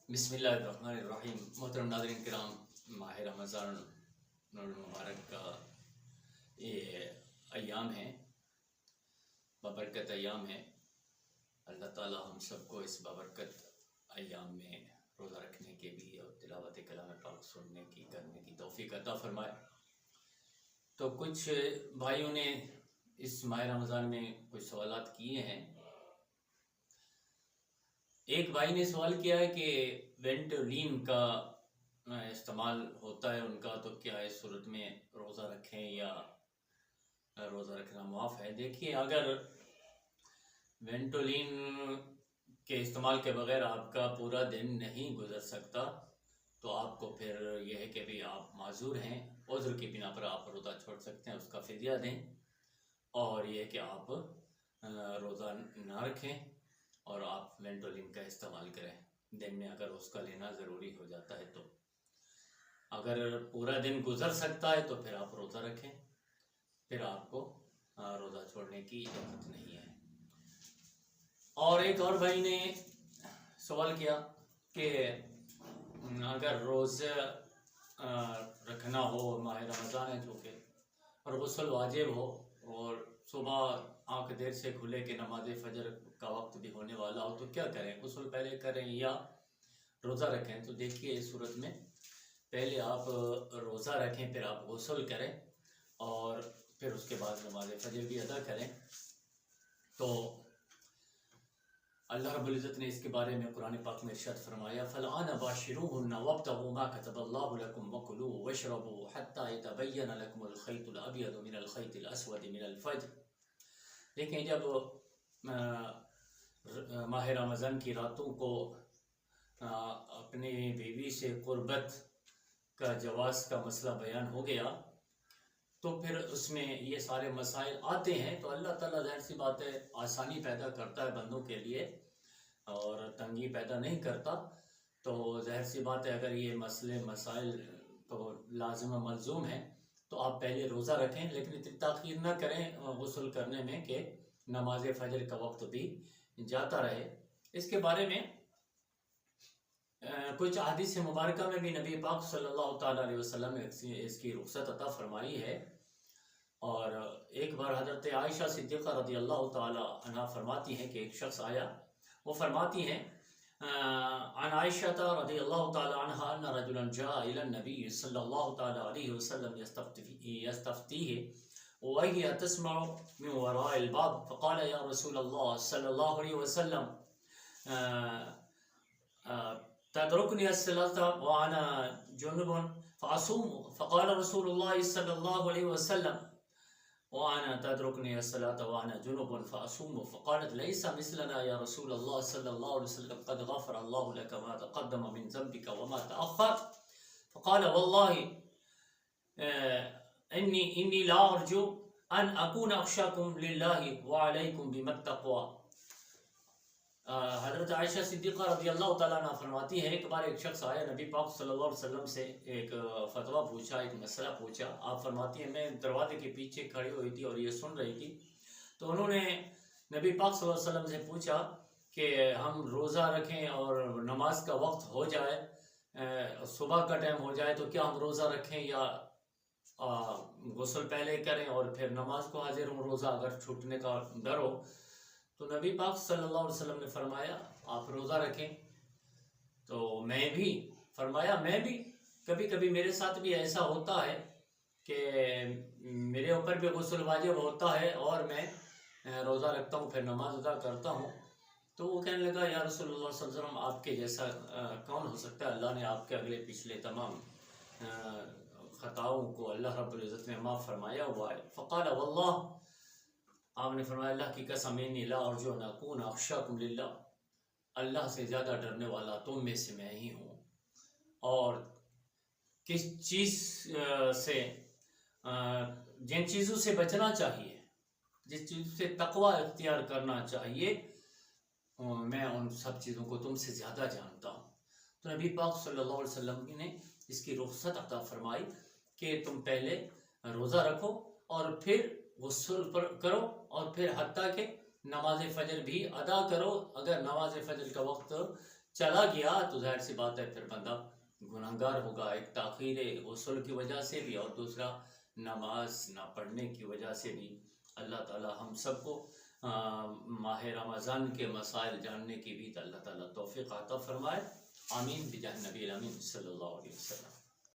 بسم اللہ الرحمن الرحیم۔ محترم ناظرین کرام، ماہ رمضان المبارک کا یہ ایام ہیں، بابرکت ایام ہیں۔ اللہ تعالی ہم سب کو اس بابرکت ایام میں روزہ رکھنے کے بھی اور تلاوت کلام پاک سننے کی کرنے کی توفیق عطا فرمائے۔ تو کچھ بھائیوں نے اس ماہ رمضان میں کچھ سوالات کیے ہیں۔ ایک بھائی نے سوال کیا ہے کہ وینٹولین کا استعمال ہوتا ہے ان کا، تو کیا اس صورت میں روزہ رکھیں یا روزہ رکھنا معاف ہے؟ دیکھیے، اگر وینٹولین کے استعمال کے بغیر آپ کا پورا دن نہیں گزر سکتا تو آپ کو پھر یہ ہے کہ بھی آپ معذور ہیں، عذر کی بنا پر آپ روزہ چھوڑ سکتے ہیں، اس کا فدیہ دیں، اور یہ کہ آپ روزہ نہ رکھیں اور آپ وینٹولین کا استعمال کریں دن میں، اگر اس کا لینا ضروری ہو جاتا ہے تو۔ اگر پورا دن گزر سکتا ہے تو پھر آپ روزہ رکھیں، پھر آپ کو روزہ چھوڑنے کی اجازت نہیں ہے۔ اور ایک اور بھائی نے سوال کیا کہ اگر روزہ رکھنا ہو، ماہ رمضان ہے چونکہ، اور غسل واجب ہو اور صبح آنکھ دیر سے کھلے کہ نماز فجر کا وقت بھی ہونے والا ہو، تو کیا کریں؟ غسل پہلے کریں یا روزہ رکھیں؟ تو دیکھیے، اس صورت میں پہلے آپ روزہ رکھیں، پھر آپ غسل کریں اور پھر اس کے بعد نماز فجر بھی ادا کریں۔ تو اللہ رب العزت نے اس کے بارے میں قرآن پاک میں ارشاد فرمایا، فَالْآنَ بَاشِرُوهُنَّ وَابْتَغُوا مَا كَتَبَ اللَّهُ لَكُمْ وَكُلُوا وَاشْرَبُوا حَتَّى يَتَبَيَّنَ لَكُمُ الْخَيْطُ الْأَبْيَضُ مِنَ الْخَيْطِ الْأَسْوَدِ مِنَ الْفَجْرِ۔ دیکھیں، جب ماہ رمضان کی راتوں کو اپنی بیوی سے قربت کا جواز کا مسئلہ بیان ہو گیا تو پھر اس میں یہ سارے مسائل آتے ہیں، تو اللہ تعالیٰ ظاہر سی بات ہے آسانی پیدا کرتا ہے بندوں کے لیے اور تنگی پیدا نہیں کرتا۔ تو ظاہر سی بات ہے اگر یہ مسائل تو لازم و ملزوم ہیں تو آپ پہلے روزہ رکھیں، لیکن اتنی تاخیر نہ کریں غسل کرنے میں کہ نماز فجر کا وقت بھی جاتا رہے۔ اس کے بارے میں کچھ احادیث مبارکہ میں بھی نبی پاک صلی اللہ تعالیٰ علیہ وسلم نے اس کی رخصت عطا فرمائی ہے۔ اور ایک بار حضرت عائشہ صدیقہ رضی اللہ تعالیٰ عنہ فرماتی ہیں کہ ایک شخص آیا، وہ فرماتی ہیں عن عائشہ رضی اللہ تعالیٰ عنہ ان رجلا جاء الى النبی صلی اللہ تعالیٰ علیہ وسلم یستفتیہ وہی تسمع من وراء الباب فقال یا رسول اللہ صلی اللہ علیہ وسلم تدرکنی الصلاة وانا جنب فاصوم؟ فقال رسول اللہ صلی اللہ علیہ وسلم وانا تدرکنی الصلاة وانا جنب فاصوم؟ فقالت ليس مثلنا یا رسول اللہ صلی اللہ علیہ وسلم قد غفر اللہ لك ما تقدم من ذنبك وما تأخر؟ فقال والله انی لا ارجو ان اکون اخشاکم للہ وعلیکم بما التقوی۔ حضرت عائشہ صدیقہ رضی اللہ تعالیٰ عنہ فرماتی ہے، ایک بار ایک شخص آیا نبی پاک صلی اللہ علیہ وسلم سے، ایک فتویٰ پوچھا، ایک مسئلہ پوچھا۔ آپ فرماتی ہیں میں دروازے کے پیچھے کھڑی ہوئی تھی اور یہ سن رہی تھی، تو انہوں نے نبی پاک صلی اللہ علیہ وسلم سے پوچھا کہ ہم روزہ رکھیں اور نماز کا وقت ہو جائے، صبح کا ٹائم ہو جائے، تو کیا ہم روزہ رکھیں یا غسل پہلے کریں اور پھر نماز کو حاضر ہوں، روزہ اگر چھوٹنے کا ڈر ہو؟ تو نبی پاک صلی اللہ علیہ وسلم نے فرمایا آپ روزہ رکھیں۔ تو میں بھی فرمایا میں بھی کبھی کبھی میرے ساتھ بھی ایسا ہوتا ہے کہ میرے اوپر بھی غسل واجب ہوتا ہے اور میں روزہ رکھتا ہوں، پھر نماز ادا کرتا ہوں۔ تو وہ کہنے لگا یا رسول اللہ صلی اللہ علیہ وسلم آپ کے جیسا کون ہو سکتا ہے؟ اللہ نے آپ کے اگلے پچھلے تمام خطاؤں کو اللہ رب العزت نے معاف فرمایا ہوا ہے۔ فقال واللہ، آپ نے فرمایا اللہ کی قسم انی لا ارجو ان اکون اخشاکم للہ، اللہ سے زیادہ ڈرنے والا تم میں سے میں ہی ہوں۔ اور کس چیز سے جن چیزوں سے بچنا چاہیے، جس چیز سے تقوی اختیار کرنا چاہیے، میں ان سب چیزوں کو تم سے زیادہ جانتا ہوں۔ تو نبی پاک صلی اللہ علیہ وسلم نے اس کی رخصت عطا فرمائی کہ تم پہلے روزہ رکھو اور پھر غسل کرو اور پھر حتیٰ کہ نماز فجر بھی ادا کرو۔ اگر نماز فجر کا وقت چلا گیا تو ظاہر سی بات ہے پھر بندہ گناہگار ہوگا، ایک تاخیر غسل کی وجہ سے بھی اور دوسرا نماز نہ پڑھنے کی وجہ سے بھی۔ اللہ تعالی ہم سب کو ماہ رمضان کے مسائل جاننے کی بھی اللہ تعالی توفیق عطا فرمائے، آمین بجاہ نبی الامین صلی اللہ علیہ وسلم۔